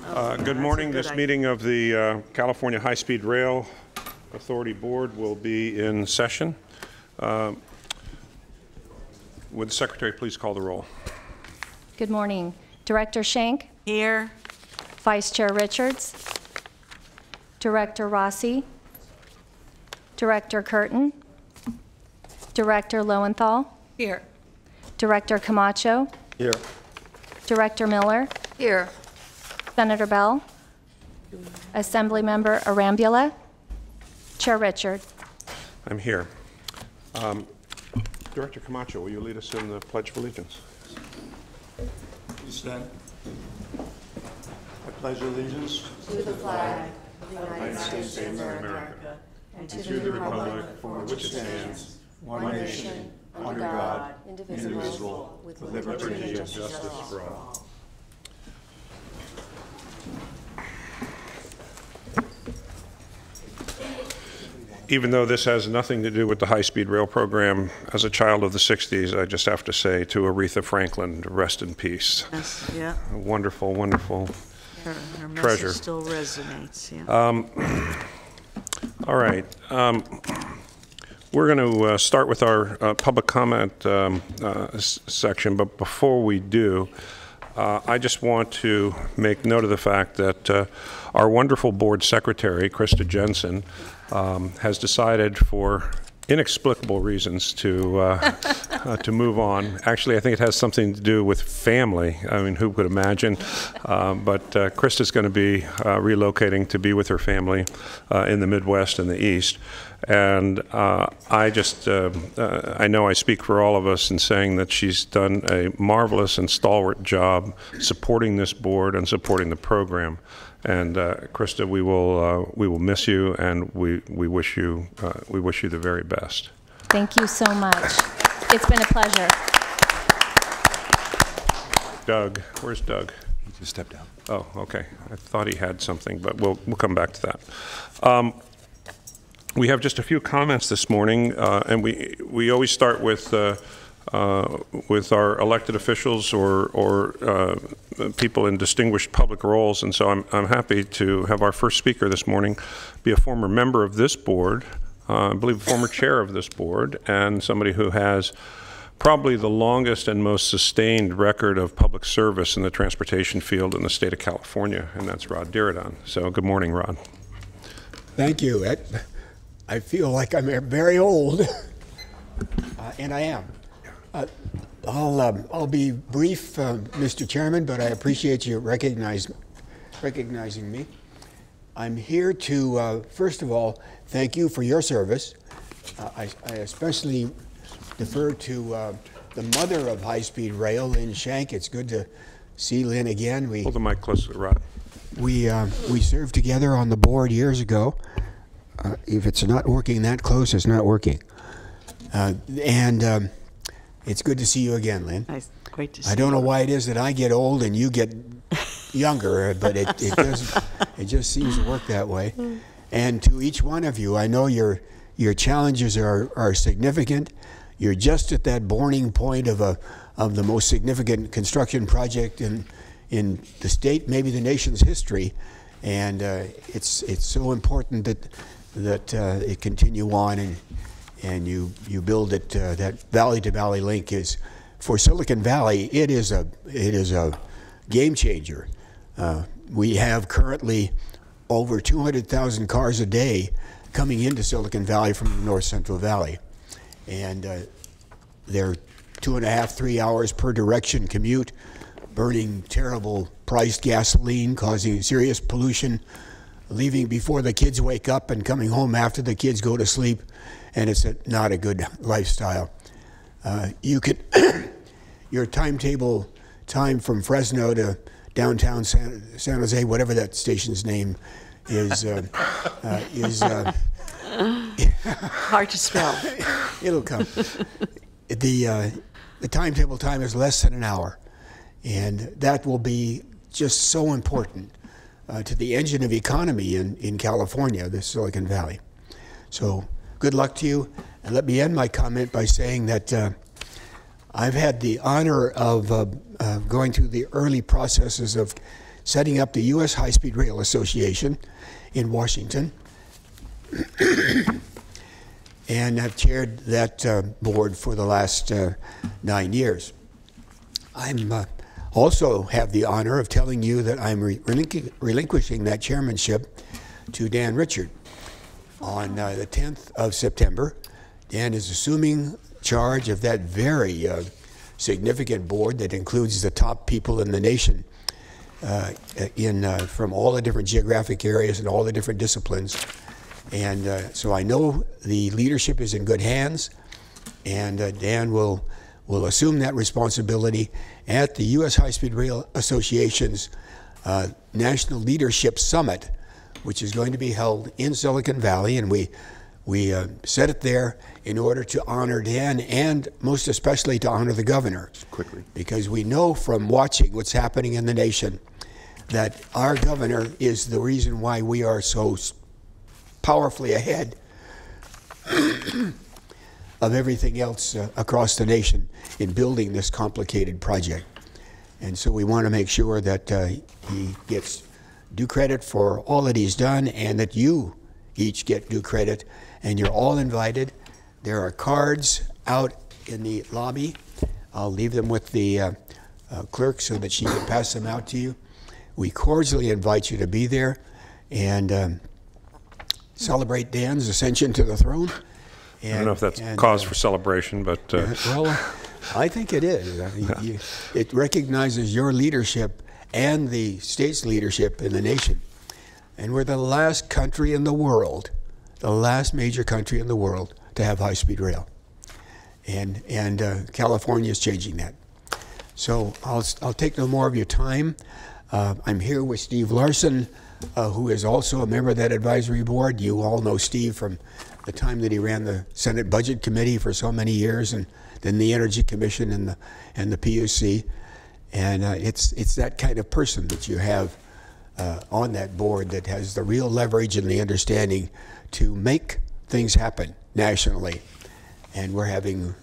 Good morning. This meeting of the California High-Speed Rail Authority Board will be in session. Would the Secretary please call the roll? Good morning. Director Schenck? Here. Vice Chair Richards? Director Rossi? Director Curtin? Director Lowenthal? Here. Director Camacho? Here. Director Miller? Here. Senator Bell? Assemblymember Arambula? Chair Richard? I'm here. Director Camacho, will you lead us in the Pledge of Allegiance? Please stand. I pledge allegiance To the flag of the United States of America and to the republic for which it stands, one nation, under God, indivisible, with liberty and justice for all. Even though this has nothing to do with the high-speed rail program, as a child of the 60s, I just have to say to Aretha Franklin, rest in peace. Yes, yeah. A wonderful, wonderful Her treasure. message still resonates, yeah. All right. We're going to start with our public comment section, but before we do, I just want to make note of the fact that our wonderful board secretary, Krista Jensen, has decided for inexplicable reasons to move on. Actually, I think it has something to do with family. I mean, who could imagine? But Krista's going to be relocating to be with her family in the Midwest and the East. And I know I speak for all of us in saying that she's done a marvelous and stalwart job supporting this board and supporting the program. And Krista, we will miss you, and we wish you the very best. Thank you so much. It's been a pleasure. Doug, where's Doug? He just stepped out. Oh, okay. I thought he had something, but we'll come back to that. We have just a few comments this morning, and we always start with our elected officials or people in distinguished public roles, and so I'm happy to have our first speaker this morning be a former member of this board, I believe a former chair of this board, and somebody who has probably the longest and most sustained record of public service in the transportation field in the state of California, and that's Rod Diridon. So good morning, Rod. Thank you. I feel like I'm very old, and I am. I'll be brief, Mr. Chairman, but I appreciate you recognizing me. I'm here to, first of all, thank you for your service. I especially defer to the mother of high-speed rail, Lynn Schenck. It's good to see Lynn again. Hold the mic closer, Rod. We served together on the board years ago. If it's not working that close, it's not working. It's good to see you again, Lynn. Nice. Great to see you. I don't know why it is that I get old and you get younger, but it just seems to work that way. And to each one of you, I know your challenges are significant. You're just at that bourning point of the most significant construction project in the state, maybe the nation's history, and it's so important that it continue on and you build it. That valley-to-valley link is, for Silicon Valley, it is a game changer. We have currently over 200,000 cars a day coming into Silicon Valley from the North Central Valley, and they're 2.5, 3 hours per direction commute, burning terrible priced gasoline, causing serious pollution, leaving before the kids wake up and coming home after the kids go to sleep, and it's not a good lifestyle. You could, your timetable time from Fresno to downtown San Jose, whatever that station's name is hard to spell. It'll come. The timetable time is less than an hour, and that will be just so important to the engine of economy in California, the Silicon Valley. So good luck to you. And let me end my comment by saying that I've had the honor of going through the early processes of setting up the U.S. High-Speed Rail Association in Washington. And I've chaired that board for the last 9 years. I'm also have the honor of telling you that I'm relinquishing that chairmanship to Dan Richard on the 10th of September. Dan is assuming charge of that very significant board that includes the top people in the nation from all the different geographic areas and all the different disciplines. And so I know the leadership is in good hands, and Dan will assume that responsibility at the U.S. High-Speed Rail Association's National Leadership Summit, which is going to be held in Silicon Valley, and we set it there in order to honor Dan and most especially to honor the governor. Quickly. Because we know from watching what's happening in the nation that our governor is the reason why we are so powerfully ahead of everything else across the nation in building this complicated project. And so we want to make sure that he gets due credit for all that he's done, and that you each get due credit, and you're all invited. There are cards out in the lobby. I'll leave them with the clerk so that she can pass them out to you. We cordially invite you to be there and celebrate Dan's ascension to the throne. I don't know if that's cause for celebration, but... Well, I think it is. It recognizes your leadership and the state's leadership in the nation. And we're the last country in the world, the last major country in the world to have high-speed rail. And California is changing that. So I'll take no more of your time. I'm here with Steve Larson, who is also a member of that advisory board. You all know Steve from the time that he ran the Senate Budget Committee for so many years, and then the Energy Commission and the PUC. And it's that kind of person that you have on that board that has the real leverage and the understanding to make things happen nationally. And we're having,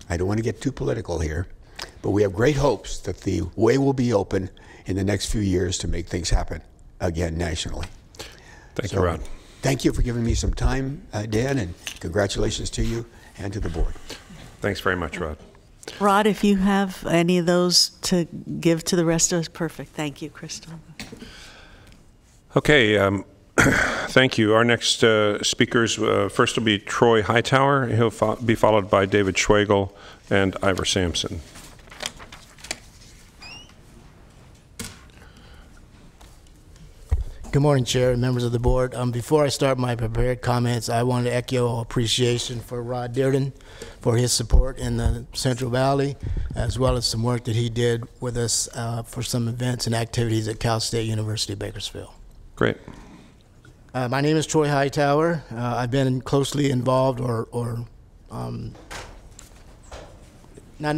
I don't want to get too political here, but we have great hopes that the way will be open in the next few years to make things happen again nationally. Thank you, Rod. Thank you for giving me some time, Dan, and congratulations to you and to the board. Thanks very much, Rod. Rod, if you have any of those to give to the rest of us, perfect. Thank you, Crystal. Okay, thank you. Our next speakers, first will be Troy Hightower. He'll be followed by David Schwagel and Ivor Sampson. Good morning, Chair and members of the board. Before I start my prepared comments, I want to echo appreciation for Rod Dearden for his support in the Central Valley, as well as some work that he did with us for some events and activities at Cal State University, Bakersfield. Great. My name is Troy Hightower. I've been closely involved or not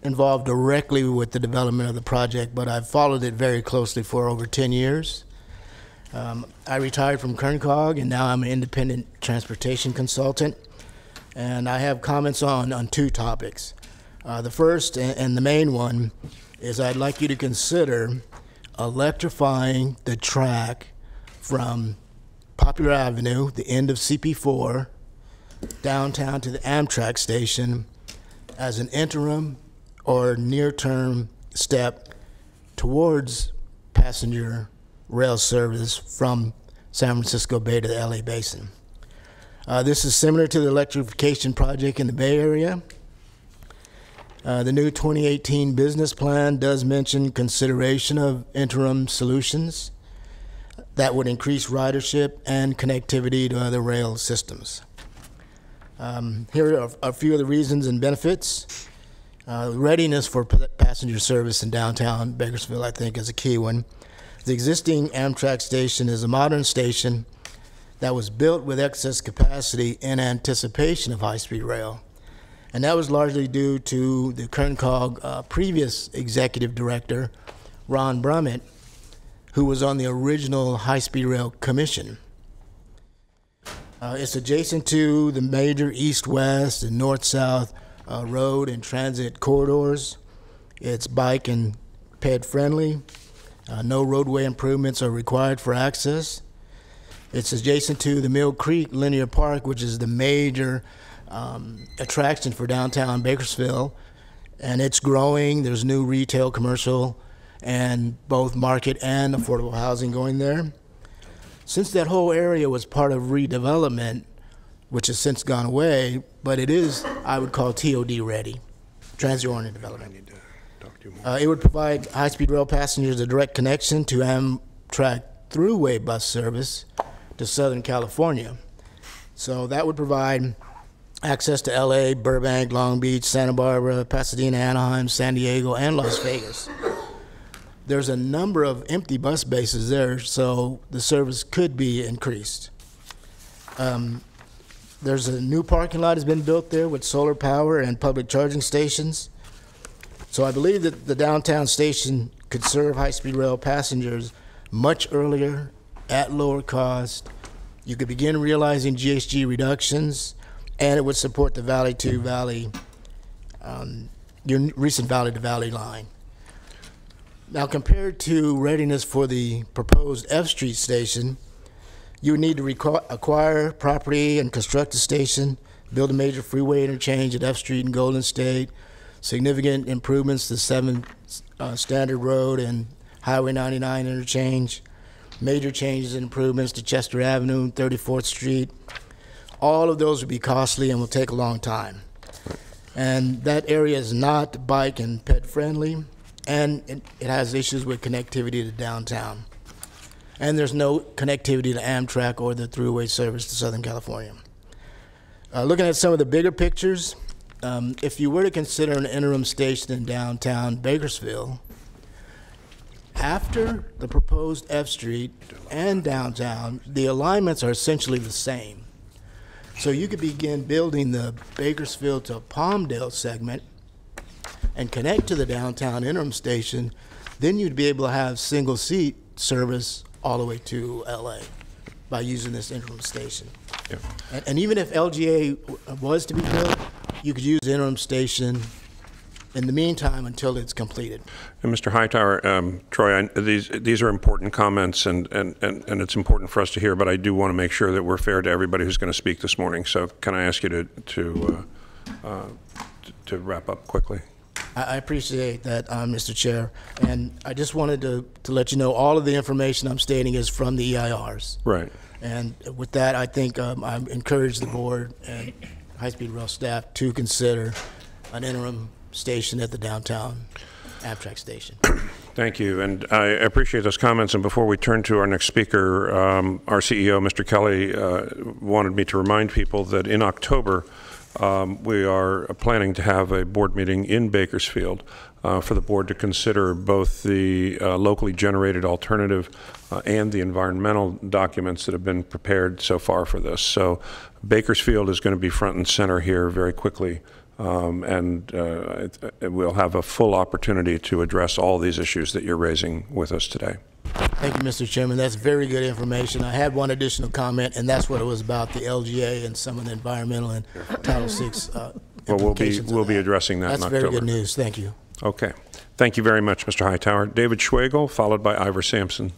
involved directly with the development of the project, but I've followed it very closely for over 10 years. I retired from KernCog, and now I'm an independent transportation consultant. And I have comments on two topics. The first and the main one is I'd like you to consider electrifying the track from Popular Avenue, the end of CP4, downtown to the Amtrak station as an interim or near-term step towards passenger rail service from San Francisco Bay to the LA Basin. This is similar to the electrification project in the Bay Area. The new 2018 business plan does mention consideration of interim solutions that would increase ridership and connectivity to other rail systems. Here are a few of the reasons and benefits. Readiness for passenger service in downtown Bakersfield, I think, is a key one. The existing Amtrak station is a modern station that was built with excess capacity in anticipation of high-speed rail. And that was largely due to the KernCog previous executive director, Ron Brummett, who was on the original high-speed rail commission. It's adjacent to the major east-west and north-south road and transit corridors. It's bike and ped friendly. No roadway improvements are required for access. It's adjacent to the Mill Creek Linear Park, which is the major attraction for downtown Bakersfield, and it's growing. There's new retail, commercial, and both market and affordable housing going there. Since that whole area was part of redevelopment, which has since gone away, but it is, I would call, TOD ready, transit-oriented development. It would provide high-speed rail passengers a direct connection to Amtrak thruway bus service to Southern California. So that would provide access to LA, Burbank, Long Beach, Santa Barbara, Pasadena, Anaheim, San Diego, and Las Vegas. There's a number of empty bus bases there, so the service could be increased. There's a new parking lot has been built there with solar power and public charging stations. So I believe that the downtown station could serve high-speed rail passengers much earlier, at lower cost. You could begin realizing GHG reductions, and it would support the Valley to Valley, your recent Valley to Valley line. Now, compared to readiness for the proposed F Street station, you would need to acquire property and construct a station, build a major freeway interchange at F Street and Golden State, significant improvements to 7 Standard Road and Highway 99 interchange, major changes and improvements to Chester Avenue and 34th Street. All of those would be costly and will take a long time. And that area is not bike and ped friendly, and it has issues with connectivity to downtown. And there's no connectivity to Amtrak or the thruway service to Southern California. Looking at some of the bigger pictures, if you were to consider an interim station in downtown Bakersfield, after the proposed F Street and downtown, the alignments are essentially the same. So you could begin building the Bakersfield to Palmdale segment and connect to the downtown interim station. Then you'd be able to have single seat service all the way to LA by using this interim station. Yeah. And even if LGA was to be built, you could use the interim station in the meantime until it's completed. And Mr. Hightower, Troy, these are important comments, and it's important for us to hear, but I do want to make sure that we're fair to everybody who's going to speak this morning. So can I ask you to wrap up quickly? I appreciate that, Mr. Chair. And I just wanted to let you know all of the information I'm stating is from the EIRs. Right. And with that, I think I encourage the board and high-speed rail staff to consider an interim station at the downtown Amtrak station. Thank you, and I appreciate those comments. And before we turn to our next speaker, our CEO, Mr. Kelly, wanted me to remind people that in October, we are planning to have a board meeting in Bakersfield for the board to consider both the locally generated alternative and the environmental documents that have been prepared so far for this. So Bakersfield is going to be front and center here very quickly. And we'll have a full opportunity to address all these issues that you're raising with us today. Thank you, Mr. Chairman. That's very good information. I had one additional comment, and that's what it was about, the LGA and some of the environmental and Title VI well, we'll be addressing that in October. That's very good news. Thank you. Okay. Thank you very much, Mr. Hightower. David Schwagel, followed by Ivor Sampson.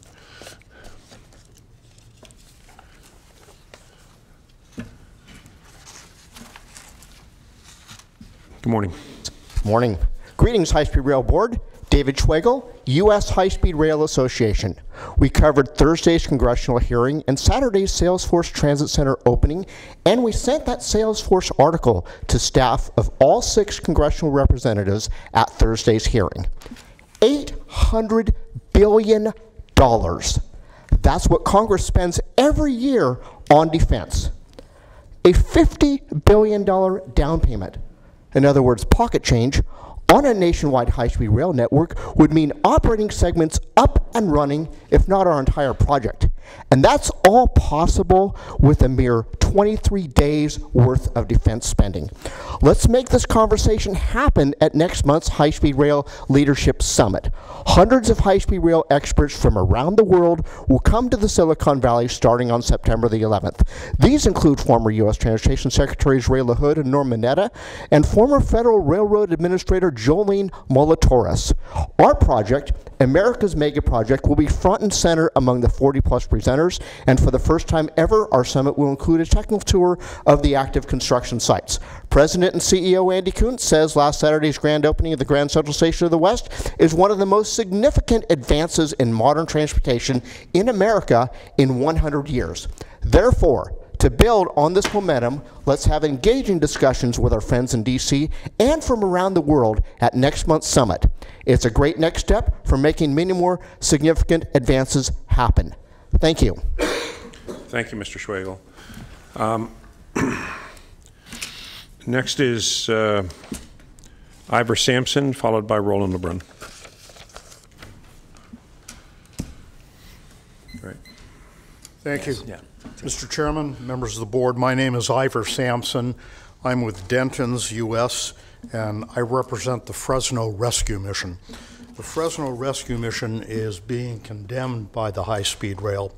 Good morning. Morning. Greetings, High Speed Rail Board. David Schwagel, U.S. High Speed Rail Association. We covered Thursday's congressional hearing and Saturday's Salesforce Transit Center opening, and we sent that Salesforce article to staff of all 6 congressional representatives at Thursday's hearing. $800 billion. That's what Congress spends every year on defense. A $50 billion down payment, in other words, pocket change, on a nationwide high-speed rail network would mean operating segments up and running, if not our entire project. And that's all possible with a mere 23 days worth of defense spending. Let's make this conversation happen at next month's High Speed Rail Leadership Summit. Hundreds of high-speed rail experts from around the world will come to the Silicon Valley starting on September the 11th. These include former U.S. Transportation Secretaries Ray LaHood and Norm Mineta, and former Federal Railroad Administrator Jolene Molatoris. Our project, America's Mega Project, will be front and center among the 40-plus presenters, and for the first time ever, our summit will include a technical tour of the active construction sites. President and CEO Andy Kuntz says last Saturday's grand opening of the Grand Central Station of the West is one of the most significant advances in modern transportation in America in 100 years. Therefore, to build on this momentum, let's have engaging discussions with our friends in D.C. and from around the world at next month's summit. It's a great next step for making many more significant advances happen. Thank you. Thank you, Mr. Schwegel. Next is Ivor Sampson, followed by Roland LeBrun. Great. Thank you. Mr. Chairman, members of the board, my name is Ivor Sampson. I'm with Denton's U.S., and I represent the Fresno Rescue Mission. The Fresno Rescue Mission is being condemned by the high-speed rail.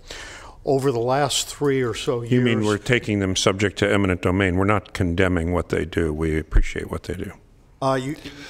Over the last 3 or so years... You mean we're taking them subject to eminent domain? We're not condemning what they do. We appreciate what they do.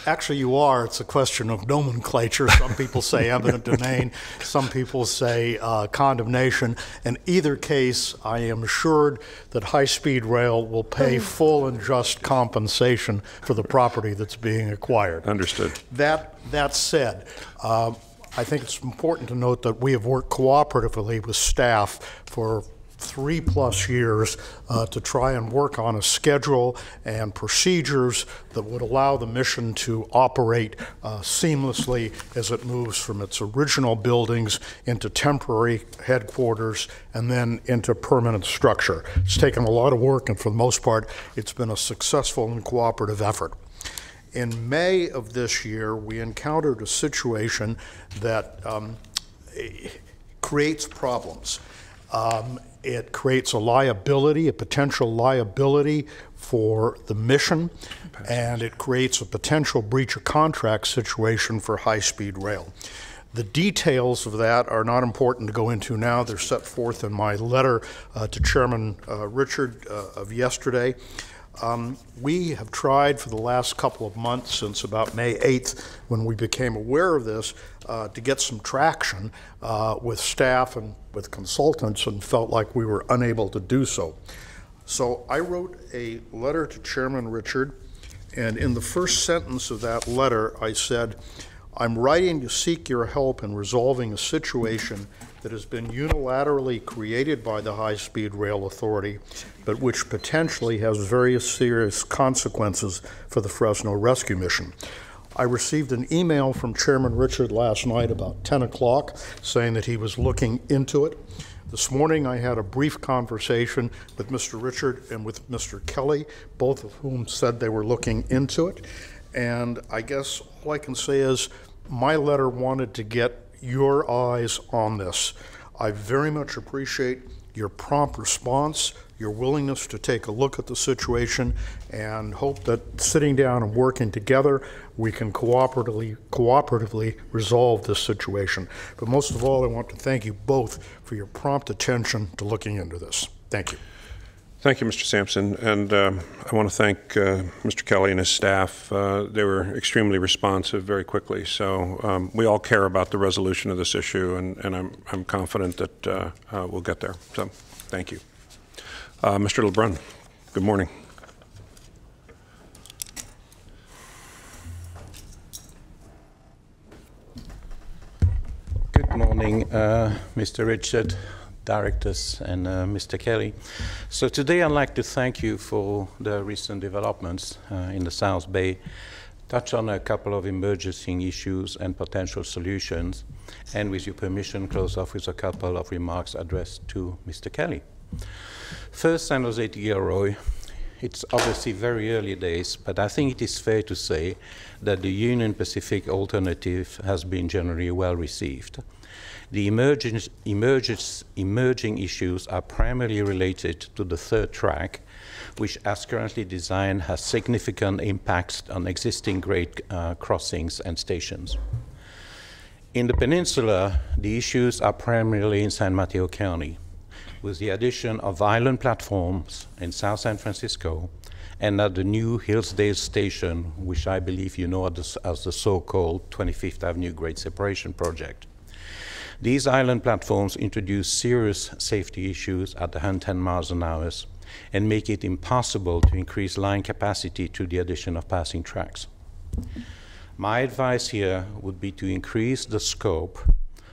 Actually, you are. It's a question of nomenclature. Some people say eminent domain. Some people say condemnation. In either case, I am assured that high-speed rail will pay full and just compensation for the property that's being acquired. Understood. That said, I think it's important to note that we have worked cooperatively with staff for 3+ years to try and work on a schedule and procedures that would allow the mission to operate seamlessly as it moves from its original buildings into temporary headquarters and then into permanent structure. It's taken a lot of work, and for the most part, it's been a successful and cooperative effort. In May of this year, we encountered a situation that creates problems. It creates a liability, a potential liability for the mission, and it creates a potential breach of contract situation for high-speed rail. The details of that are not important to go into now. They're set forth in my letter to Chairman Richard of yesterday. We have tried for the last couple of months, since about May 8th, when we became aware of this, to get some traction with staff and with consultants, and felt like we were unable to do so. So I wrote a letter to Chairman Richard, and in the first sentence of that letter, I said, "I'm writing to seek your help in resolving a situation that has been unilaterally created by the High-Speed Rail Authority, but which potentially has very serious consequences for the Fresno Rescue Mission." I received an email from Chairman Richard last night about 10 o'clock saying that he was looking into it. This morning I had a brief conversation with Mr. Richard and with Mr. Kelly, both of whom said they were looking into it. And I guess all I can say is my letter wanted to get your eyes on this. I very much appreciate your prompt response, your willingness to take a look at the situation, and hope that sitting down and working together, we can cooperatively resolve this situation. But most of all, I want to thank you both for your prompt attention to looking into this. Thank you. Thank you, Mr. Sampson, and I want to thank Mr. Kelly and his staff. They were extremely responsive very quickly, so we all care about the resolution of this issue, and I'm confident that we'll get there. So, thank you. Mr. LeBrun, good morning. Good morning, Mr. Richard, directors, and Mr. Kelly. So today I'd like to thank you for the recent developments in the South Bay, touch on a couple of emerging issues and potential solutions, and with your permission, close off with a couple of remarks addressed to Mr. Kelly. First, San Jose to Gilroy. It's obviously very early days, but I think it is fair to say that the Union Pacific alternative has been generally well received. The emerging issues are primarily related to the third track, which, as currently designed, has significant impacts on existing grade crossings and stations. In the peninsula, the issues are primarily in San Mateo County, with the addition of island platforms in South San Francisco and at the new Hillsdale Station, which I believe you know as the so-called 25th Avenue Grade Separation Project. These island platforms introduce serious safety issues at 110 miles an hour and make it impossible to increase line capacity through the addition of passing tracks. My advice here would be to increase the scope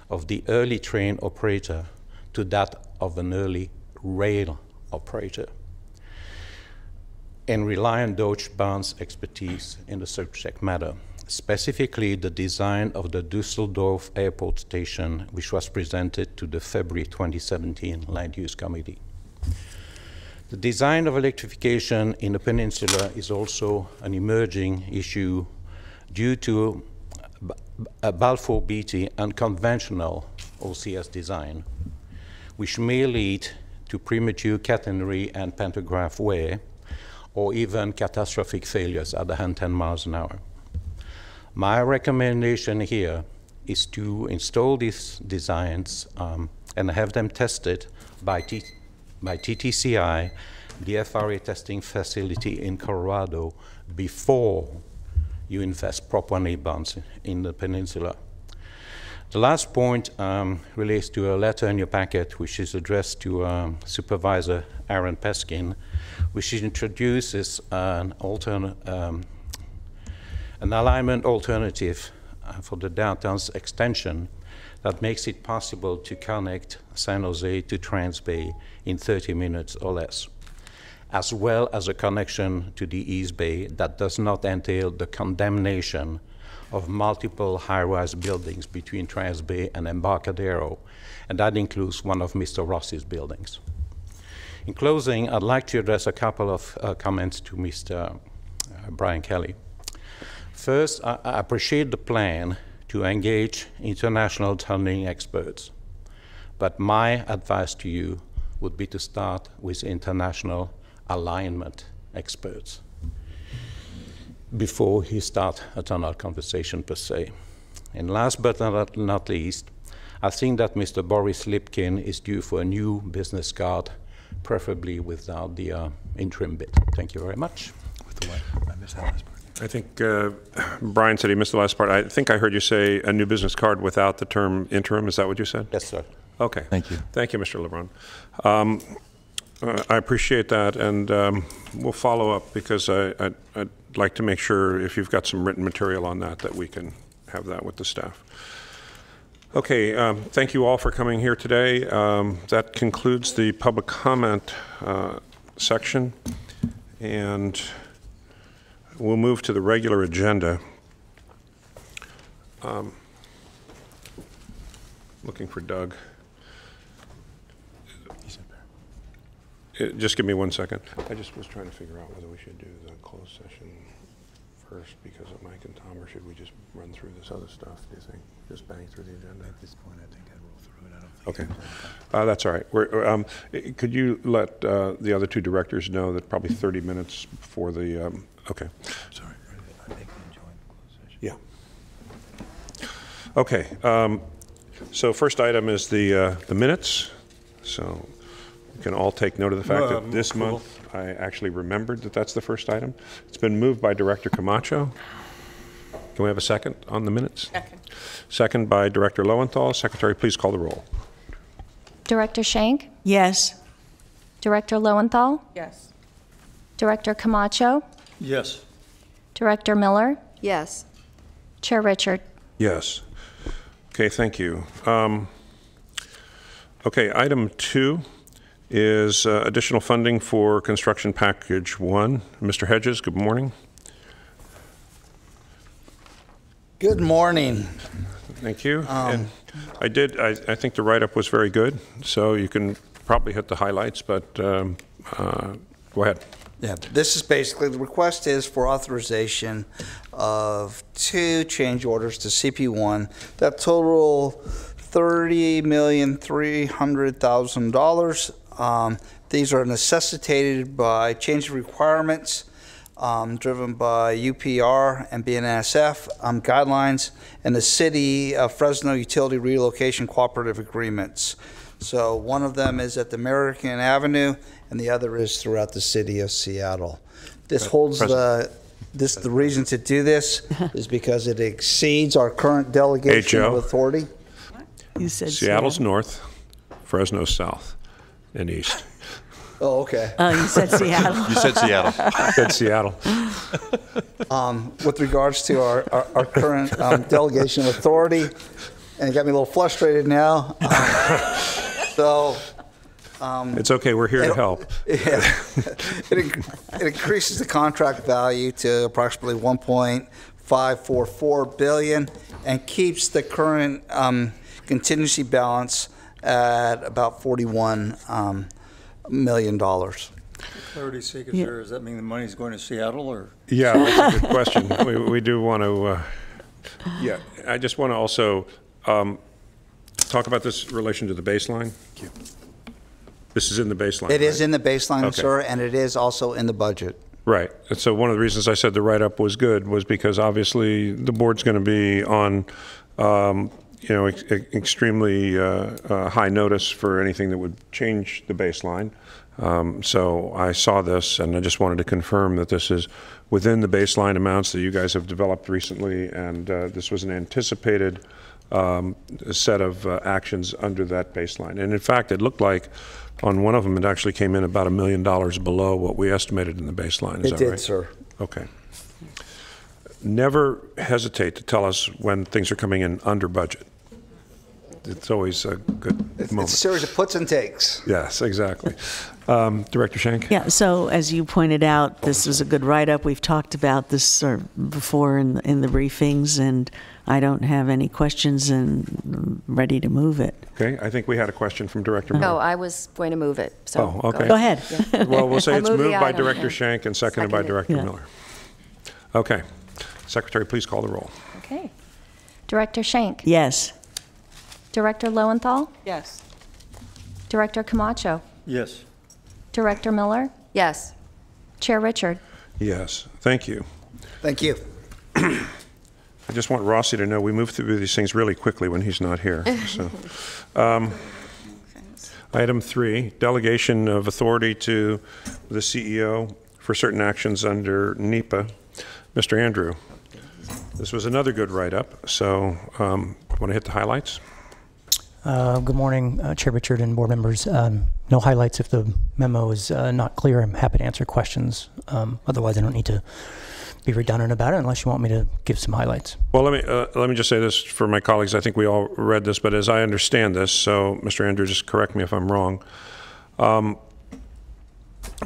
of the early train operator to that of an early rail operator and rely on Deutsche Bahn's expertise in the subject matter, specifically the design of the Düsseldorf Airport Station, which was presented to the February 2017 Land Use Committee. The design of electrification in the peninsula is also an emerging issue due to Balfour Beatty unconventional OCS design, which may lead to premature catenary and pantograph wear, or even catastrophic failures at 110 miles an hour. My recommendation here is to install these designs and have them tested by TTCI, the FRA testing facility in Colorado, before you invest Prop 1A bonds in the peninsula. The last point relates to a letter in your packet, which is addressed to Supervisor Aaron Peskin, which introduces an alignment alternative for the downtown's extension that makes it possible to connect San Jose to Trans Bay in 30 minutes or less, as well as a connection to the East Bay that does not entail the condemnation of multiple high-rise buildings between Trans Bay and Embarcadero, and that includes one of Mr. Rossi's buildings. In closing, I'd like to address a couple of comments to Mr. Brian Kelly. First, I appreciate the plan to engage international tunneling experts, but my advice to you would be to start with international alignment experts before you start a tunnel conversation per se. And last but not least, I think that Mr. Boris Lipkin is due for a new business card, preferably without the interim bit. Thank you very much. With the what? I missed that last part. I think Brian said he missed the last part. I think I heard you say a new business card without the term interim. Is that what you said? Yes, sir. Okay. Thank you. Thank you, Mr. LeBron. I appreciate that, and we'll follow up because I'd like to make sure if you've got some written material on that, that we can have that with the staff. Okay, thank you all for coming here today. That concludes the public comment section, and we'll move to the regular agenda. Looking for Doug. Just give me 1 second. I just was trying to figure out whether we should do the closed session first because of Mike and Tom, or should we just run through this other stuff, do you think? Just bang through the agenda? At this point, I think I'd roll through it. I don't think okay. That's all right. Could you let the other two directors know that probably 30 minutes before the, okay. Sorry. I think we joined closed session. Yeah. Okay. So first item is the minutes. So we can all take note of the fact that this month I actually remembered that that's the first item. It's been moved by Director Camacho. Can we have a second on the minutes? Second. Second by Director Lowenthal. Secretary, please call the roll. Director Schenk? Yes. Director Lowenthal? Yes. Director Camacho? Yes. Director Miller? Yes. Chair Richard? Yes. Okay, thank you. Okay, item 2 is additional funding for construction package 1. Mr. Hedges, good morning. Good morning. Thank you. And I think the write-up was very good, so you can probably hit the highlights, but go ahead. Yeah, this is basically, the request is for authorization of 2 change orders to CP1 that total $30,300,000. These are necessitated by change requirements driven by UPR and BNSF guidelines and the City of Fresno Utility Relocation Cooperative Agreements. So one of them is at the American Avenue, and the other is throughout the city of Seattle. This holds the reason to do this is because it exceeds our current delegation of authority. You said Seattle's north, Fresno's south, and east. Oh, okay. You said Seattle. You said Seattle. I said Seattle. With regards to our current delegation of authority, and it got me a little frustrated now. It's okay. We're here to help. Yeah, it increases the contract value to approximately $1.544 billion and keeps the current contingency balance at about $41 million. Clarity's sake, does that mean the money's going to Seattle, or? Yeah, that's a good question. We do want to, yeah, I just want to also talk about this in relation to the baseline. This is in the baseline, It is in the baseline, Okay. sir, and it is also in the budget. Right. And so one of the reasons I said the write-up was good was because obviously the board's going to be on, extremely high notice for anything that would change the baseline. So I saw this, and I just wanted to confirm that this is within the baseline amounts that you guys have developed recently, and this was an anticipated set of actions under that baseline. And in fact, it looked like on one of them, it actually came in about $1 million below what we estimated in the baseline. Is It that did, right? sir. Okay. Never hesitate to tell us when things are coming in under budget. It's always a good moment. It's a series of puts and takes. Yes, exactly. Director Schenk? Yeah, so as you pointed out, this was a good write-up. We've talked about this before in the briefings, and I don't have any questions and ready to move it. Okay, I think we had a question from Director Miller. No, I was going to move it. So Oh, okay. Go ahead. Well, we'll say I it's move the moved by item, Director yeah. Schenk and seconded by Seconded. Director Yeah. Miller. Okay. Secretary, please call the roll. Okay. Director Schenk. Yes. Director Lowenthal. Yes. Director Camacho. Yes. Director Miller. Yes. Chair Richard. Yes, thank you. Thank you. I just want Rossi to know we move through these things really quickly when he's not here. So, item 3, delegation of authority to the CEO for certain actions under NEPA. Mr. Andrew, this was another good write-up, so want to hit the highlights? Good morning, Chair Richard and board members. No highlights if the memo is not clear. I'm happy to answer questions. Otherwise, I don't need to be redundant about it unless you want me to give some highlights. Well, let me just say this for my colleagues. I think we all read this, but as I understand this, so Mr. Andrew, just correct me if I'm wrong.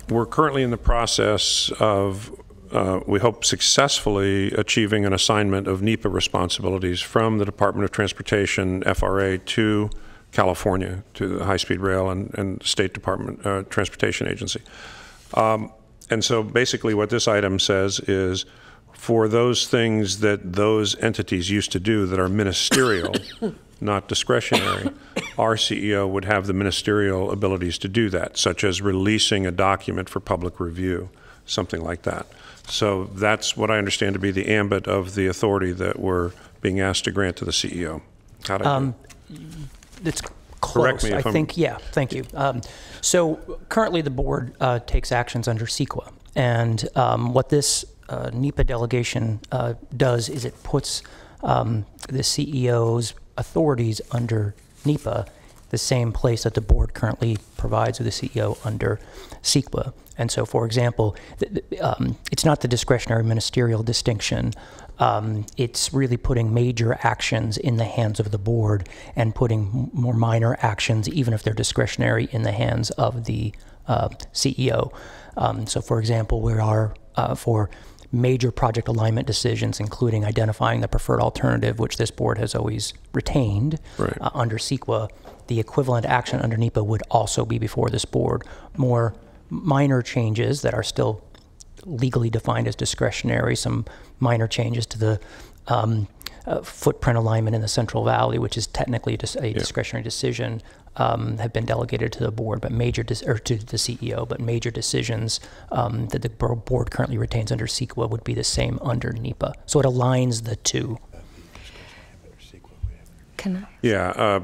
We're currently in the process of, we hope, successfully achieving an assignment of NEPA responsibilities from the Department of Transportation, FRA, to California, to the High-Speed Rail and State Department Transportation Agency. And so basically what this item says is for those things that those entities used to do that are ministerial, not discretionary, our CEO would have the ministerial abilities to do that, such as releasing a document for public review, something like that. So that's what I understand to be the ambit of the authority that we're being asked to grant to the CEO. How'd I do? It's Correct close, me if I I'm- think. Yeah, thank you. So currently the board takes actions under CEQA. And what this NEPA delegation does is it puts the CEO's authorities under NEPA, the same place that the board currently provides with the CEO under CEQA. And so, for example, it's not the discretionary ministerial distinction. It's really putting major actions in the hands of the board and putting more minor actions, even if they're discretionary, in the hands of the CEO. So, for example, we are for major project alignment decisions, including identifying the preferred alternative, which this board has always retained under CEQA, the equivalent action under NEPA would also be before this board. More minor changes that are still legally defined as discretionary, some minor changes to the footprint alignment in the Central Valley, which is technically just a discretionary decision, have been delegated to the board, but or to the CEO. But major decisions that the board currently retains under CEQA would be the same under NEPA. So it aligns the two. Can I? Yeah,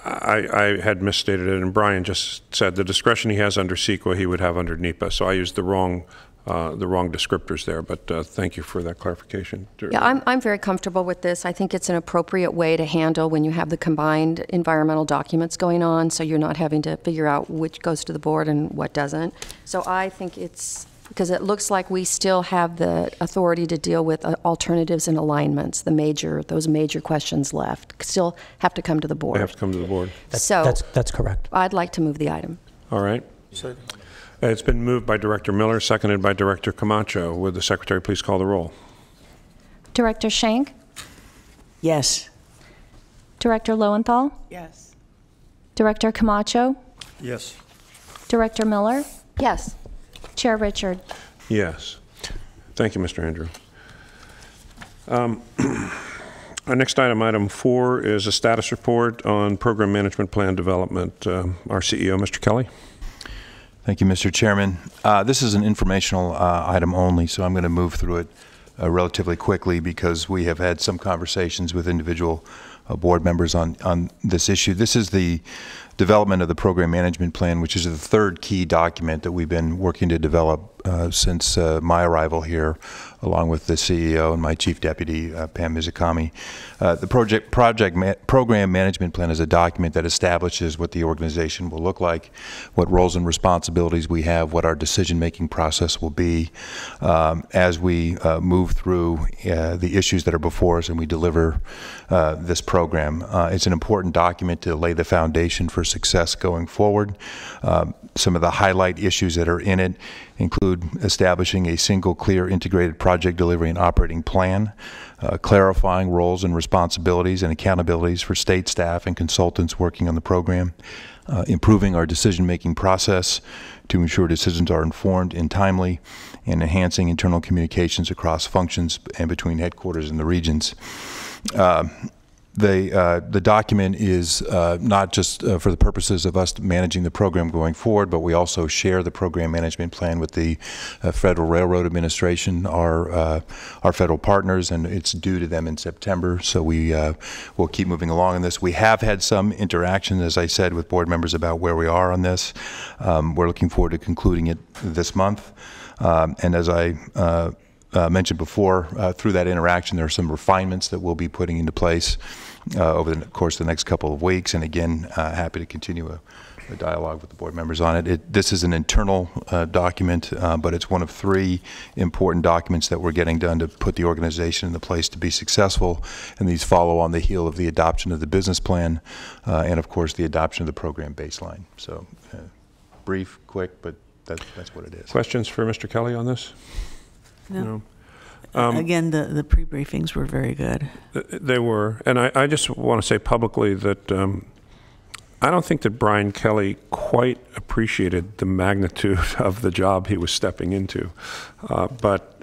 I had misstated it, and Brian just said the discretion he has under CEQA he would have under NEPA. So I used the wrong descriptors there, but thank you for that clarification. Yeah, I'm very comfortable with this. I think it's an appropriate way to handle when you have the combined environmental documents going on, so you're not having to figure out which goes to the board and what doesn't. So I think it's, because it looks like we still have the authority to deal with alternatives and alignments, those major questions left still have to come to the board. They have to come to the board. That's correct. I'd like to move the item. All right. It's been moved by Director Miller, seconded by Director Camacho. Would the Secretary please call the roll? Director Schenk? Yes. Director Lowenthal? Yes. Director Camacho? Yes. Director Miller? Yes. Chair Richard? Yes. Thank you, Mr. Andrew. Our next item, item 4, is a status report on program management plan development. Our CEO, Mr. Kelly. Thank you, Mr. Chairman. This is an informational item only, so I'm going to move through it relatively quickly because we have had some conversations with individual board members on this issue. This is the development of the program management plan, which is the third key document that we've been working to develop since my arrival here, along with the CEO and my chief deputy, Pam Mizukami. The program management plan is a document that establishes what the organization will look like, what roles and responsibilities we have, what our decision-making process will be as we move through the issues that are before us and we deliver this program. It's an important document to lay the foundation for success going forward. Some of the highlight issues that are in it include establishing a single, clear, integrated project delivery and operating plan, clarifying roles and responsibilities and accountabilities for state staff and consultants working on the program, improving our decision-making process to ensure decisions are informed and timely, and enhancing internal communications across functions and between headquarters and the regions. The document is not just for the purposes of us managing the program going forward, but we also share the program management plan with the Federal Railroad Administration, our federal partners, and it's due to them in September, so we will keep moving along on this. We have had some interaction, as I said, with board members about where we are on this. We're looking forward to concluding it this month, and as I mentioned before, through that interaction, there are some refinements that we'll be putting into place over the course of the next couple of weeks. And again, happy to continue a dialogue with the board members on it. This is an internal document, but it's one of 3 important documents that we're getting done to put the organization in the place to be successful. And these follow on the heel of the adoption of the business plan and, of course, the adoption of the program baseline. So brief, quick, but that's what it is. Questions for Mr. Kelly on this? No. Again, the pre-briefings were very good. They were. And I just want to say publicly that I don't think that Brian Kelly quite appreciated the magnitude of the job he was stepping into. But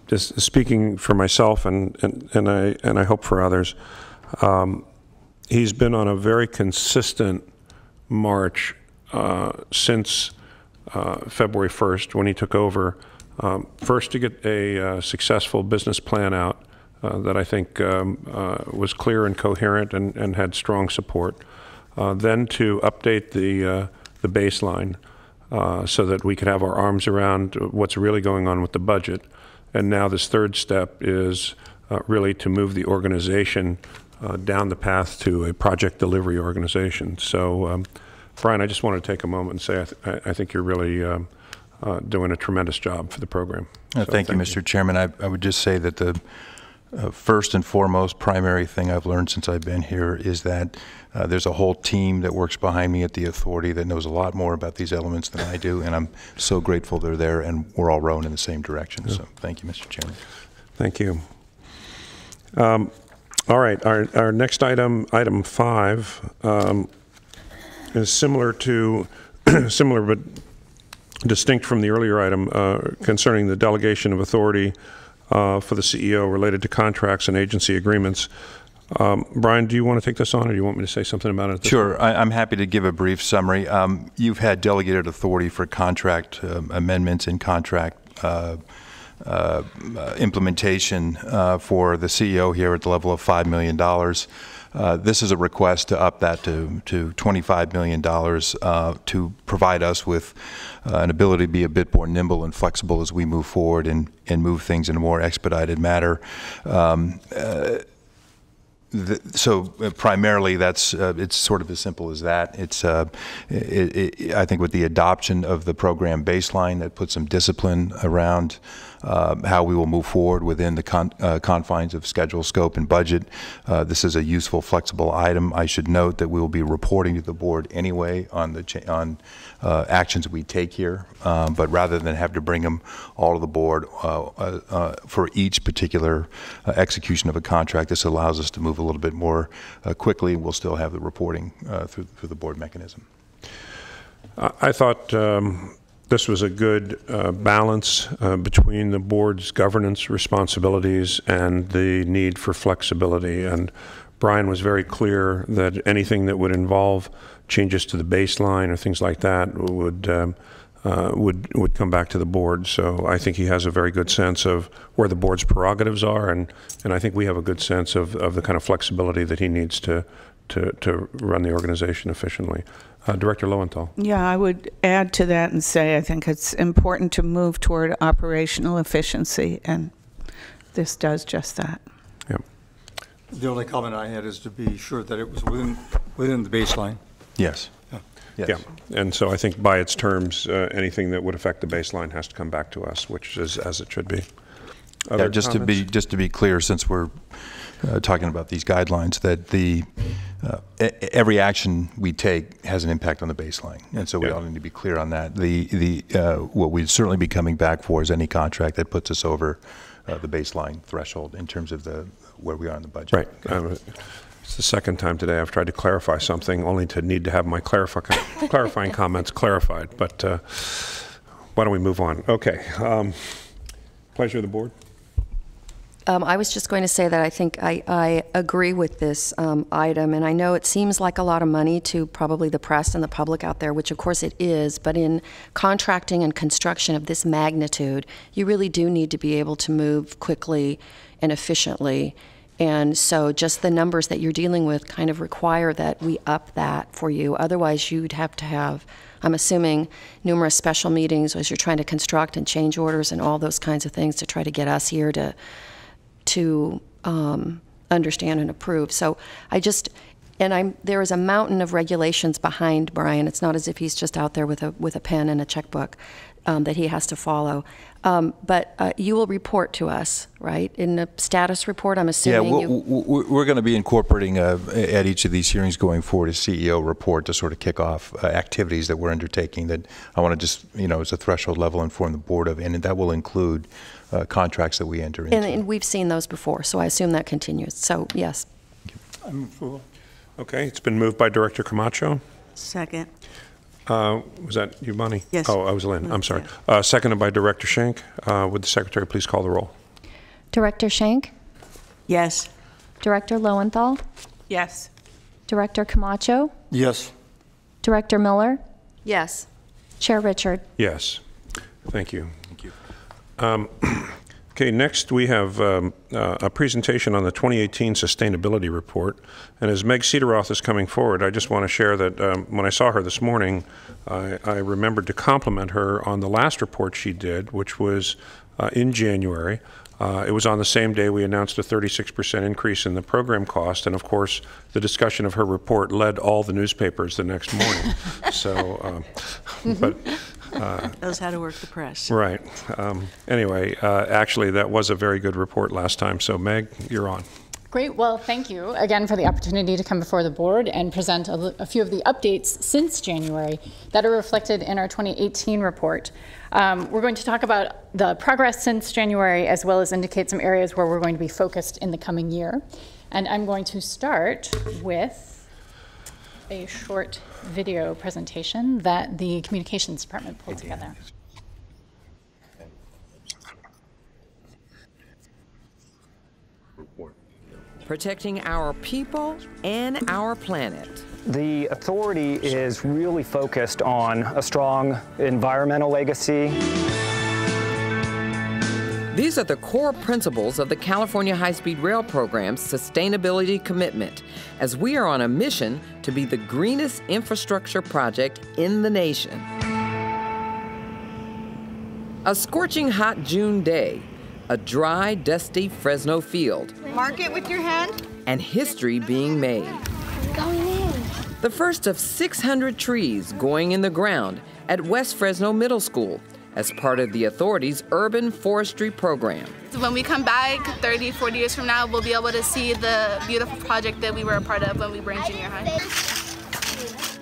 just speaking for myself and I hope for others, he's been on a very consistent march since February 1st when he took over. First, to get a successful business plan out that I think was clear and coherent and had strong support. Then to update the baseline so that we could have our arms around what's really going on with the budget. And now this third step is really to move the organization down the path to a project delivery organization. So, Brian, I just want to take a moment and say I think you're really doing a tremendous job for the program. So thank you, Mr. Chairman. I would just say that the first and foremost primary thing I've learned since I've been here is that there's a whole team that works behind me at the authority that knows a lot more about these elements than I do, and I'm so grateful they're there and we're all rowing in the same direction. Yeah. So thank you, Mr. Chairman. Thank you. All right, our next item, item 5, is similar but distinct from the earlier item concerning the delegation of authority for the CEO related to contracts and agency agreements. Brian, do you want to take this on, or do you want me to say something about it? Sure. I'm happy to give a brief summary. You've had delegated authority for contract amendments and contract implementation for the CEO here at the level of $5 million. This is a request to up that to $25 million to provide us with an ability to be a bit more nimble and flexible as we move forward and move things in a more expedited manner. Primarily, that's it's sort of as simple as that. It's I think with the adoption of the program baseline, that puts some discipline around how we will move forward within the confines of schedule, scope, and budget. This is a useful, flexible item. I should note that we will be reporting to the board anyway on the actions we take here, but rather than have to bring them all to the board for each particular execution of a contract, this allows us to move a little bit more quickly. We'll still have the reporting through the board mechanism. I thought this was a good balance between the board's governance responsibilities and the need for flexibility. And Brian was very clear that anything that would involve changes to the baseline or things like that would come back to the board. So I think he has a very good sense of where the board's prerogatives are, and I think we have a good sense of the kind of flexibility that he needs to run the organization efficiently. Director Lowenthal. Yeah, I would add to that and say I think it's important to move toward operational efficiency, and this does just that. Yeah. The only comment I had is to be sure that it was within the baseline. Yes. Yeah. Yes. Yeah, and so I think by its terms, anything that would affect the baseline has to come back to us, which is as it should be. Yeah, just to be clear, since we're talking about these guidelines, that the every action we take has an impact on the baseline, and so we all need to be clear on that. What we'd certainly be coming back for is any contract that puts us over the baseline threshold in terms of where we are in the budget. Right. It's the second time today I've tried to clarify something, only to need to have my clarifying comments clarified. But why don't we move on? Okay. Pleasure of the board. I was just going to say that I think I agree with this item, and I know it seems like a lot of money to probably the press and the public out there, which of course it is, but in contracting and construction of this magnitude, you really do need to be able to move quickly and efficiently. And so just the numbers that you're dealing with kind of require that we up that for you. Otherwise, you'd have to have, I'm assuming, numerous special meetings as you're trying to construct and change orders and all those kinds of things to try to get us here to understand and approve. So there is a mountain of regulations behind Brian. It's not as if he's just out there with a pen and a checkbook that he has to follow. But you will report to us, right, in the status report, I'm assuming? Yeah, we're going to be incorporating at each of these hearings going forward a CEO report to sort of kick off activities that we're undertaking that I want to just, as a threshold level, inform the board of, and that will include contracts that we enter into. And we've seen those before, so I assume that continues. So, yes. Okay, it's been moved by Director Camacho. Second. Was that you, Bonnie? Yes. Oh, I was Lynn. I'm sorry. Seconded by Director Schenck. Would the Secretary please call the roll? Director Schenck? Yes. Director Lowenthal? Yes. Director Camacho? Yes. Director Miller? Yes. Chair Richard? Yes. Thank you. Thank you. Okay, next we have a presentation on the 2018 Sustainability Report. And as Meg Cederoth is coming forward, I just want to share that when I saw her this morning, I remembered to compliment her on the last report she did, which was in January. It was on the same day we announced a 36% increase in the program cost, and of course, the discussion of her report led all the newspapers the next morning. So, but knows how to work the press. right. Anyway, actually, that was a very good report last time. So, Meg, you're on. Great. Well, thank you again for the opportunity to come before the board and present a few of the updates since January that are reflected in our 2018 report. We're going to talk about the progress since January, as well as indicate some areas where we're going to be focused in the coming year. And I'm going to start with a short video presentation that the Communications Department pulled together. protecting our people and our planet. The authority is really focused on a strong environmental legacy. These are the core principles of the California High-Speed Rail Program's sustainability commitment, as we are on a mission to be the greenest infrastructure project in the nation. A scorching hot June day, a dry, dusty Fresno field. Mark it with your hand. And history being made. Going in. The first of 600 trees going in the ground at West Fresno Middle School as part of the authority's urban forestry program. So when we come back 30, 40 years from now, we'll be able to see the beautiful project that we were a part of when we were in junior high.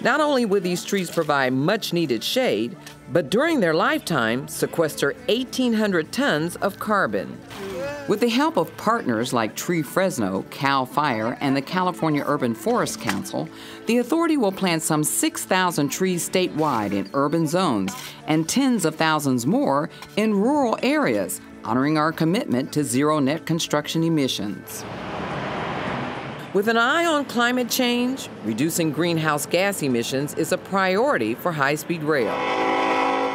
Not only will these trees provide much needed shade, but during their lifetime, sequester 1,800 tons of carbon. With the help of partners like Tree Fresno, CAL FIRE, and the California Urban Forest Council, the authority will plant some 6,000 trees statewide in urban zones and tens of thousands more in rural areas, honoring our commitment to zero net construction emissions. With an eye on climate change, reducing greenhouse gas emissions is a priority for high-speed rail.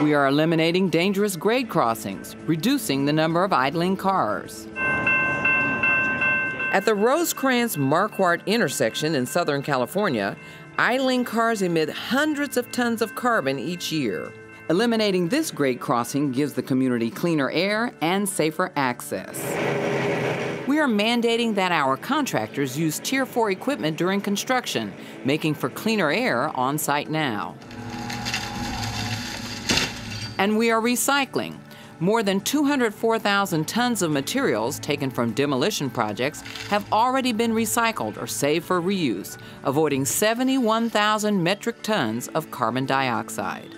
We are eliminating dangerous grade crossings, reducing the number of idling cars. At the Rosecrans-Marquardt intersection in Southern California, idling cars emit hundreds of tons of carbon each year. Eliminating this grade crossing gives the community cleaner air and safer access. We are mandating that our contractors use Tier 4 equipment during construction, making for cleaner air on site now. And we are recycling. More than 204,000 tons of materials taken from demolition projects have already been recycled or saved for reuse, avoiding 71,000 metric tons of carbon dioxide.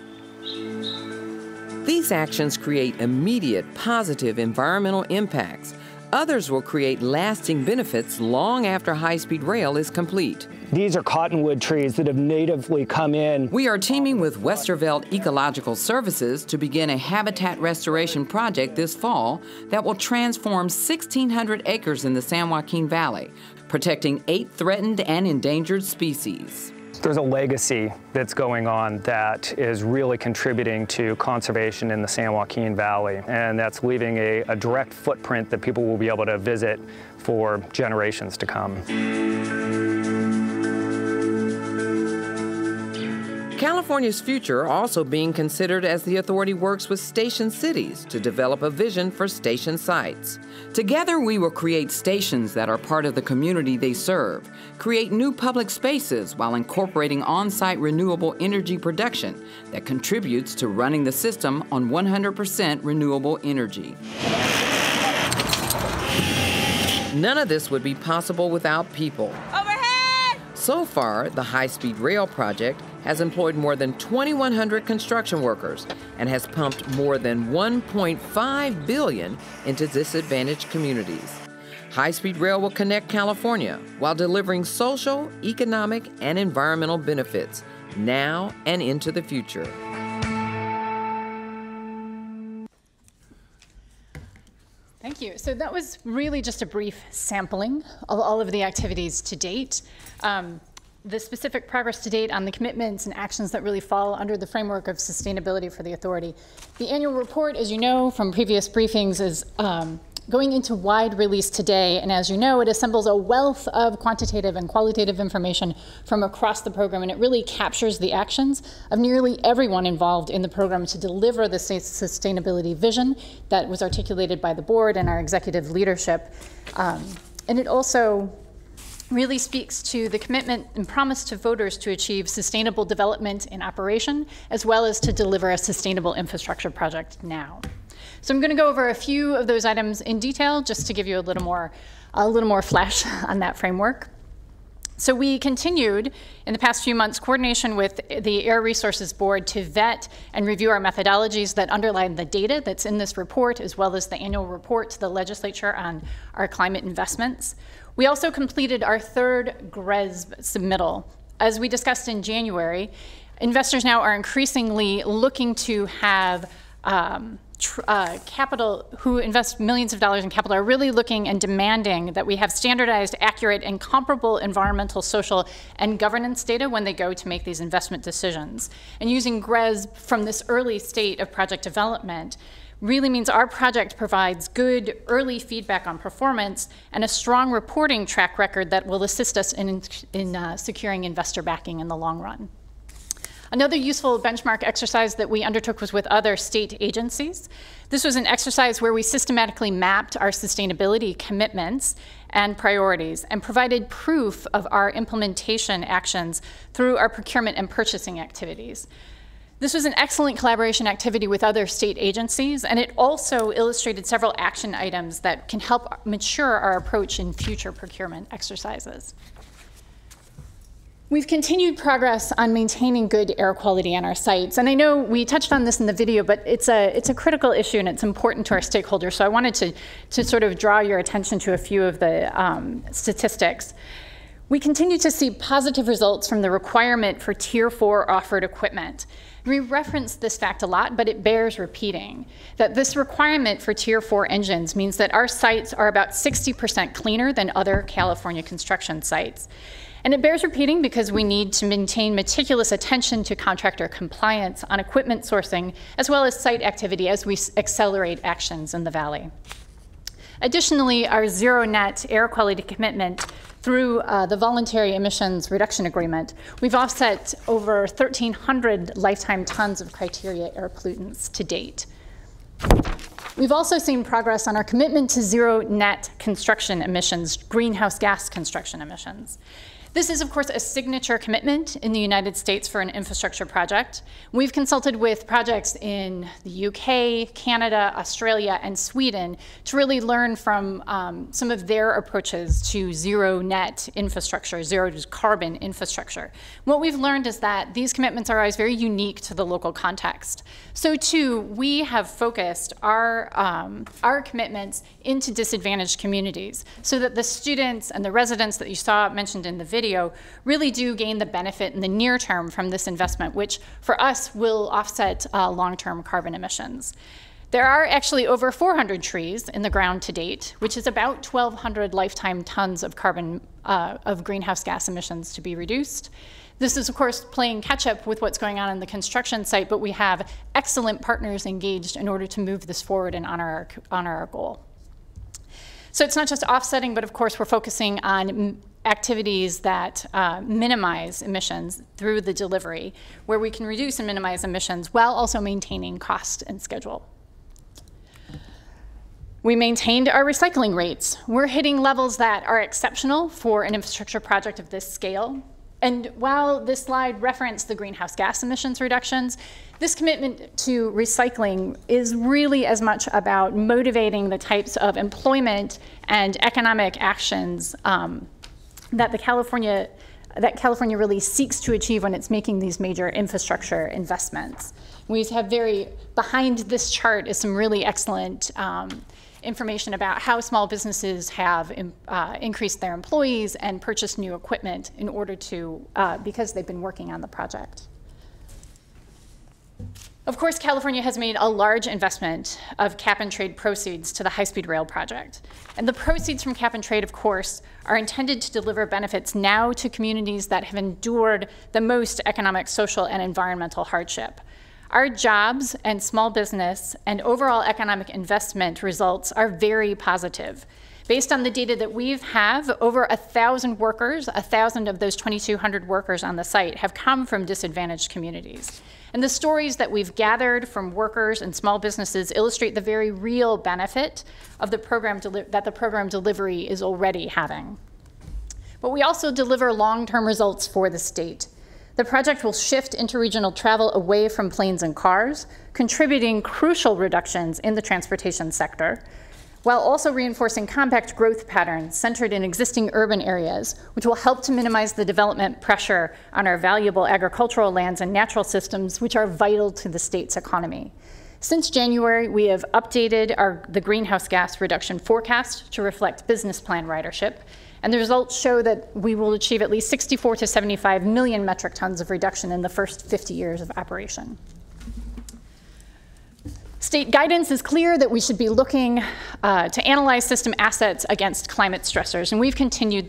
These actions create immediate positive environmental impacts. Others will create lasting benefits long after high-speed rail is complete. These are cottonwood trees that have natively come in. We are teaming with Westerveld Ecological Services to begin a habitat restoration project this fall that will transform 1,600 acres in the San Joaquin Valley, protecting 8 threatened and endangered species. There's a legacy that's going on that is really contributing to conservation in the San Joaquin Valley, and that's leaving a direct footprint that people will be able to visit for generations to come. California's future also being considered as the authority works with station cities to develop a vision for station sites. Together, we will create stations that are part of the community they serve, create new public spaces while incorporating on-site renewable energy production that contributes to running the system on 100% renewable energy. None of this would be possible without people. Overhead! So far, the high-speed rail project has employed more than 2,100 construction workers and has pumped more than $1.5 billion into disadvantaged communities. High-speed rail will connect California while delivering social, economic, and environmental benefits now and into the future. Thank you. So that was really just a brief sampling of all of the activities to date. The specific progress to date on the commitments and actions that really fall under the framework of sustainability for the authority. The annual report, as you know from previous briefings, is going into wide release today, and as you know, it assembles a wealth of quantitative and qualitative information from across the program, and it really captures the actions of nearly everyone involved in the program to deliver the sustainability vision that was articulated by the board and our executive leadership. And it also really speaks to the commitment and promise to voters to achieve sustainable development in operation, as well as to deliver a sustainable infrastructure project now. So I'm going to go over a few of those items in detail, just to give you a little more flesh on that framework. So we continued in the past few months coordination with the Air Resources Board to vet and review our methodologies that underline the data that's in this report, as well as the annual report to the legislature on our climate investments. We also completed our third GRESB submittal. As we discussed in January, investors now are increasingly looking to have who invest millions of dollars in capital are really looking and demanding that we have standardized, accurate, and comparable environmental, social, and governance data when they go to make these investment decisions. And using GRESB from this early state of project development really means our project provides good early feedback on performance and a strong reporting track record that will assist us in securing investor backing in the long run. Another useful benchmark exercise that we undertook was with other state agencies. This was an exercise where we systematically mapped our sustainability commitments and priorities and provided proof of our implementation actions through our procurement and purchasing activities. This was an excellent collaboration activity with other state agencies, and it also illustrated several action items that can help mature our approach in future procurement exercises. We've continued progress on maintaining good air quality on our sites. And I know we touched on this in the video, but it's a critical issue and it's important to our stakeholders. So I wanted to sort of draw your attention to a few of the statistics. We continue to see positive results from the requirement for Tier 4 offered equipment. We reference this fact a lot, but it bears repeating, that this requirement for Tier 4 engines means that our sites are about 60% cleaner than other California construction sites. And it bears repeating because we need to maintain meticulous attention to contractor compliance on equipment sourcing, as well as site activity as we accelerate actions in the Valley. Additionally, our zero net air quality commitment through the voluntary emissions reduction agreement, we've offset over 1,300 lifetime tons of criteria air pollutants to date. We've also seen progress on our commitment to zero net construction emissions, greenhouse gas construction emissions. This is, of course, a signature commitment in the United States for an infrastructure project. We've consulted with projects in the UK, Canada, Australia, and Sweden to really learn from some of their approaches to zero net infrastructure, zero carbon infrastructure. What we've learned is that these commitments are always very unique to the local context. So too, we have focused our commitments into disadvantaged communities so that the students and the residents that you saw mentioned in the video really do gain the benefit in the near term from this investment, which for us will offset long-term carbon emissions. There are actually over 400 trees in the ground to date, which is about 1,200 lifetime tons of carbon of greenhouse gas emissions to be reduced. This is, of course, playing catch-up with what's going on in the construction site, but we have excellent partners engaged in order to move this forward and honor our goal. So it's not just offsetting, but of course we're focusing on activities that minimize emissions through the delivery, where we can reduce and minimize emissions while also maintaining cost and schedule. We maintained our recycling rates. We're hitting levels that are exceptional for an infrastructure project of this scale. And while this slide referenced the greenhouse gas emissions reductions, this commitment to recycling is really as much about motivating the types of employment and economic actions that California really seeks to achieve when it's making these major infrastructure investments. We have behind this chart is some really excellent information about how small businesses have increased their employees and purchased new equipment in order to, because they've been working on the project. Of course, California has made a large investment of cap and trade proceeds to the high-speed rail project. And the proceeds from cap and trade, of course, are intended to deliver benefits now to communities that have endured the most economic, social, and environmental hardship. Our jobs and small business and overall economic investment results are very positive. Based on the data that we have, over 1,000 workers, 1,000 of those 2,200 workers on the site have come from disadvantaged communities. And the stories that we've gathered from workers and small businesses illustrate the very real benefit of the program that the program delivery is already having. But we also deliver long-term results for the state. The project will shift interregional travel away from planes and cars, contributing crucial reductions in the transportation sector, while also reinforcing compact growth patterns centered in existing urban areas, which will help to minimize the development pressure on our valuable agricultural lands and natural systems, which are vital to the state's economy. Since January, we have updated the greenhouse gas reduction forecast to reflect business plan ridership, and the results show that we will achieve at least 64 to 75 million metric tons of reduction in the first 50 years of operation. State guidance is clear that we should be looking to analyze system assets against climate stressors, and we've continued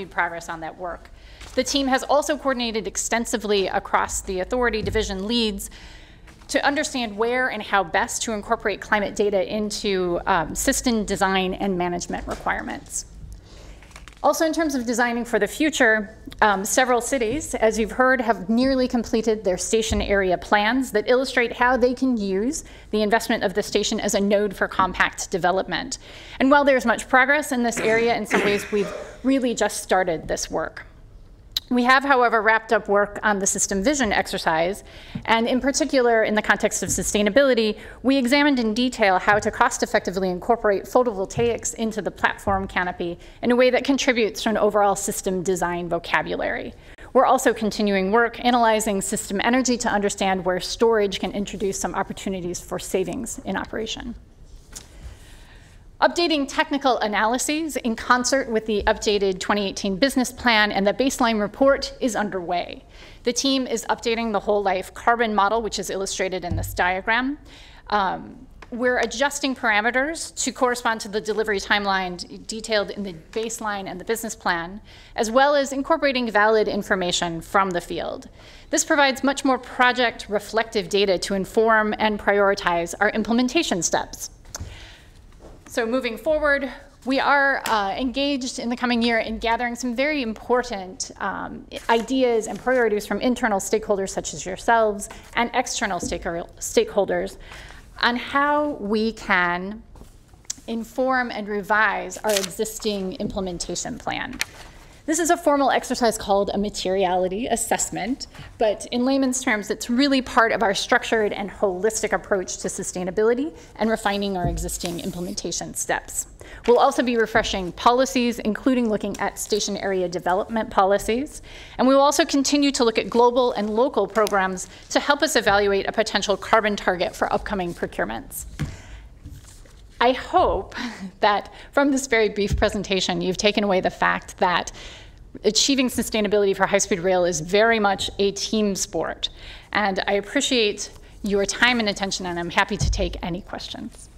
progress on that work. The team has also coordinated extensively across the authority division leads to understand where and how best to incorporate climate data into system design and management requirements. Also, in terms of designing for the future, several cities, as you've heard, have nearly completed their station area plans that illustrate how they can use the investment of the station as a node for compact development. And while there's much progress in this area, in some ways we've really just started this work. We have, however, wrapped up work on the system vision exercise, and in particular, in the context of sustainability, we examined in detail how to cost-effectively incorporate photovoltaics into the platform canopy in a way that contributes to an overall system design vocabulary. We're also continuing work analyzing system energy to understand where storage can introduce some opportunities for savings in operation. Updating technical analyses in concert with the updated 2018 business plan and the baseline report is underway. The team is updating the whole life carbon model, which is illustrated in this diagram. We're adjusting parameters to correspond to the delivery timeline detailed in the baseline and the business plan, as well as incorporating valid information from the field. This provides much more project reflective data to inform and prioritize our implementation steps. So moving forward, we are engaged in the coming year in gathering some very important ideas and priorities from internal stakeholders such as yourselves and external stakeholders on how we can inform and revise our existing implementation plan. This is a formal exercise called a materiality assessment, but in layman's terms, it's really part of our structured and holistic approach to sustainability and refining our existing implementation steps. We'll also be refreshing policies, including looking at station area development policies, and we will also continue to look at global and local programs to help us evaluate a potential carbon target for upcoming procurements. I hope that from this very brief presentation, you've taken away the fact that achieving sustainability for high-speed rail is very much a team sport. And I appreciate your time and attention, and I'm happy to take any questions.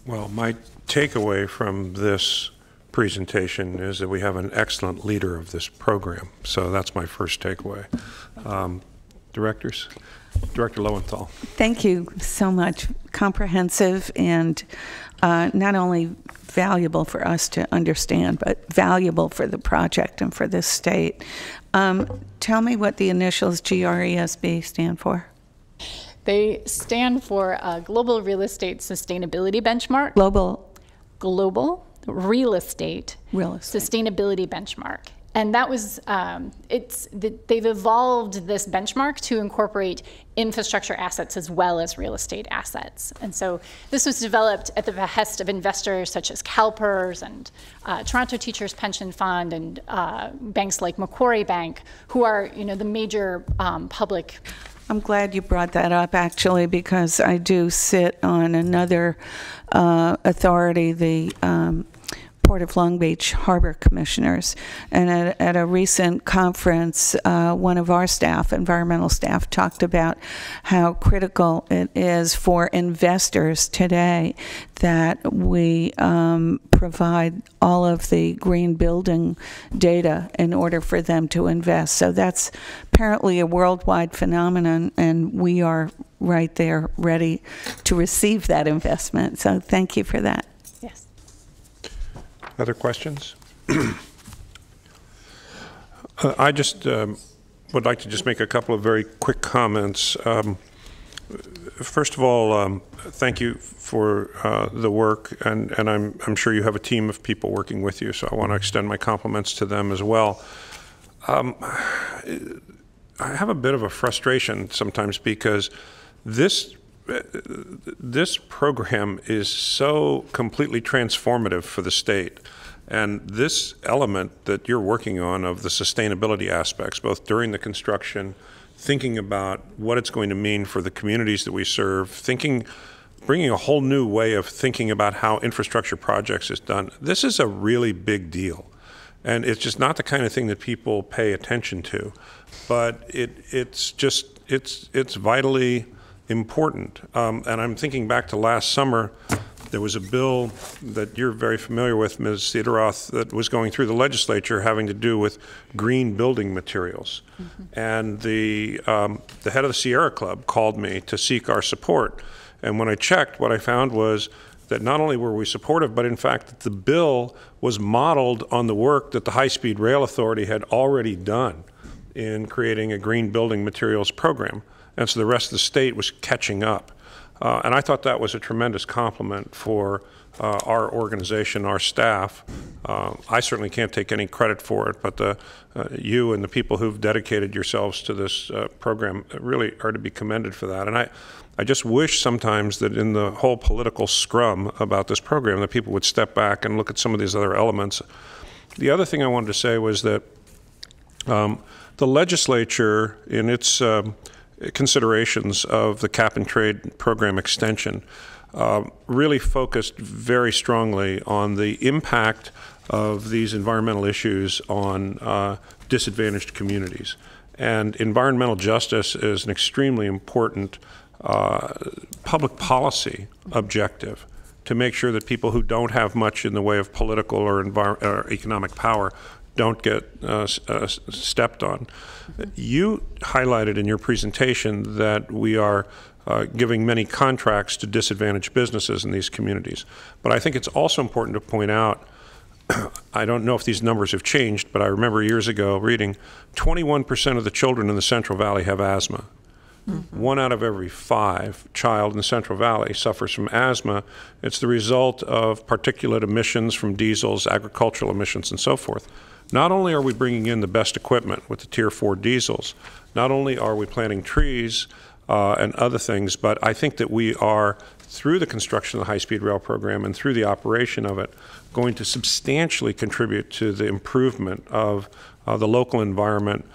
Well, my takeaway from this presentation is that we have an excellent leader of this program. So that's my first takeaway. Directors? Director Lowenthal. Thank you so much. Comprehensive and not only valuable for us to understand, but valuable for the project and for this state. Tell me what the initials GRESB stand for. They stand for Global Real Estate Sustainability Benchmark. Global Real Estate Sustainability Benchmark. And that was, they've evolved this benchmark to incorporate infrastructure assets as well as real estate assets. And so this was developed at the behest of investors such as CalPERS and Toronto Teachers Pension Fund and banks like Macquarie Bank, who are, the major public. I'm glad you brought that up, actually, because I do sit on another authority, the Port of Long Beach Harbor Commissioners, and at a recent conference, one of our staff, environmental staff, talked about how critical it is for investors today that we provide all of the green building data in order for them to invest. So that's apparently a worldwide phenomenon, and we are right there ready to receive that investment. So thank you for that. Yes. Other questions? I just would like to just make a couple of very quick comments. First of all, thank you for the work, and I'm sure you have a team of people working with you, so I want to extend my compliments to them as well. I have a bit of a frustration sometimes because this program is so completely transformative for the state. And this element that you're working on of the sustainability aspects, both during the construction, thinking about what it's going to mean for the communities that we serve, bringing a whole new way of thinking about how infrastructure projects is done, this is a really big deal. And it's just not the kind of thing that people pay attention to. But it's vitally important. And I'm thinking back to last summer, there was a bill that you're very familiar with, Ms. Cederoth, that was going through the legislature having to do with green building materials. And the head of the Sierra Club called me to seek our support. And when I checked, what I found was that not only were we supportive, but in fact that the bill was modeled on the work that the High-Speed Rail Authority had already done in creating a green building materials program. And so the rest of the state was catching up. And I thought that was a tremendous compliment for our organization, our staff. I certainly can't take any credit for it, but you and the people who've dedicated yourselves to this program really are to be commended for that. And I just wish sometimes that in the whole political scrum about this program that people would step back and look at some of these other elements. The other thing I wanted to say was that the legislature, in its considerations of the cap and trade program extension, really focused very strongly on the impact of these environmental issues on disadvantaged communities. And environmental justice is an extremely important public policy objective to make sure that people who don't have much in the way of political or economic power don't get stepped on. You highlighted in your presentation that we are giving many contracts to disadvantaged businesses in these communities. But I think it's also important to point out, I don't know if these numbers have changed, but I remember years ago reading 21% of the children in the Central Valley have asthma. 1 out of every 5 child in the Central Valley suffers from asthma. It's the result of particulate emissions from diesels, agricultural emissions, and so forth. Not only are we bringing in the best equipment with the Tier 4 diesels, not only are we planting trees and other things, but I think that we are, through the construction of the high-speed rail program and through the operation of it, going to substantially contribute to the improvement of the local environment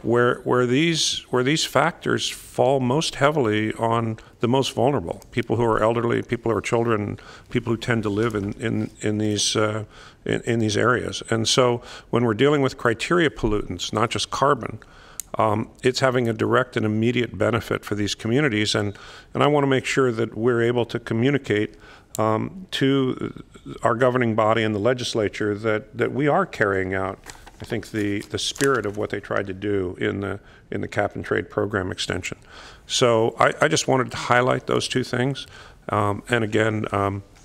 where these factors fall most heavily on the most vulnerable, people who are elderly, people who are children, people who tend to live in these areas. And so when we're dealing with criteria pollutants, not just carbon, it's having a direct and immediate benefit for these communities. And I want to make sure that we're able to communicate to our governing body and the legislature that we are carrying out, I think, the spirit of what they tried to do in the cap and trade program extension. So I just wanted to highlight those two things, and again,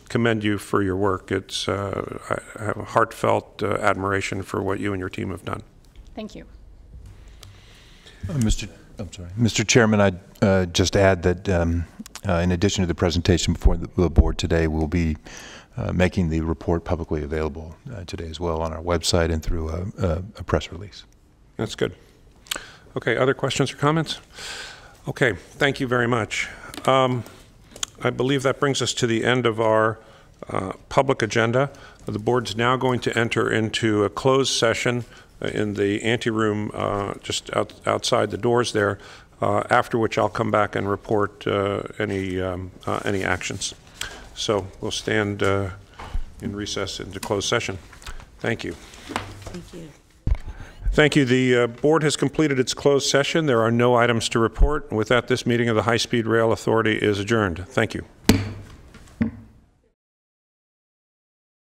commend you for your work. I have a heartfelt admiration for what you and your team have done. Thank you. Mr. Chairman, I'd just add that in addition to the presentation before the board today, we'll be making the report publicly available today as well on our website and through a press release. That's good. Okay, other questions or comments? Okay, thank you very much. I believe that brings us to the end of our public agenda. The board's now going to enter into a closed session in the anteroom just outside the doors there, after which I'll come back and report any actions. So we'll stand in recess into closed session. Thank you. Thank you. Thank you. The board has completed its closed session. There are no items to report. With that, this meeting of the High-Speed Rail Authority is adjourned. Thank you.